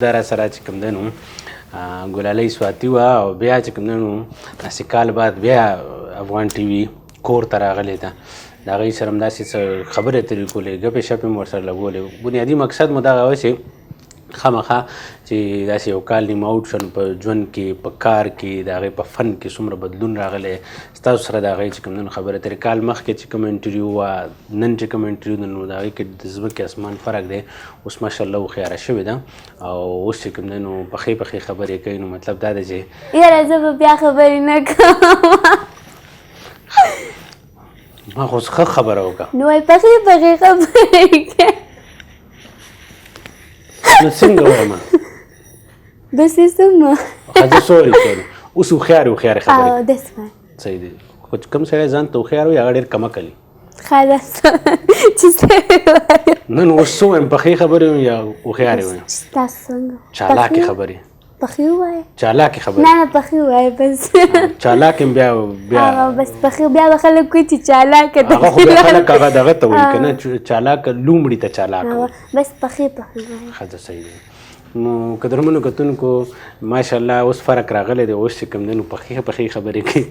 دا راسره چې کوم دی نو ګلالۍ سواتي وه او بیا چې کوم دی نو داسې کال بعد بیا افغان ټي وي کور ته راغلی ده د هغوی سره هم داسې څه خبرې اترې کولې ګپې شپې مو ورسره لګولې بنیادي مقصد مو دغه و چې خامخا چې داسې یو کال نیمه اوټ شو نو په ژوند کې په کار کې د هغې په فن کې څومره بدلون راغلی ستاسو سره د هغې چې کوم دی نو خبرې اترې کال مخکې چې کوم انټرویو وه نن چې کوم انټرویو ده نو د هغې کې د ځمکې اسمان فرق دی اوس ماشاءالله هوښیاره شوې ده او اوس چې کوم دی نو پخې پخې خبرې کوي نو مطلب دا ده چې یاره زه به بیا خبرې نه کوم ما خو ښه خبره وکړه نو وایي پخې پخې خبرې کوي نو څنګه وایم داسې څه ښځه سوري اوس هوښیارې خبرې او داسې وایي صحیح دی خو کوم سړی ځان ته هوښیار وي هغه ډېر کمه کوي ښه ده چې څه ووایم نن اوس څه وایم پخې خبرې وایم یا هوښیارې وایم تاسو څنګه چالاکې خبرې پخې ووایه چالاکې خبرې نه نه پخې ووایه بس چالاک هم بیا بس پخې بیا به خلک وایي چې چالاکه ده هغه خو بیا خلک هغه دغه ته وایي که نه چالاک لومړي ته چالاک وایي بس پخې ووایه ښه صحیح دی نو قدرمنو کتونکو ماشاءالله اوس فرق راغلی دی اوس چې کوم دی نو پخې خبرې کوي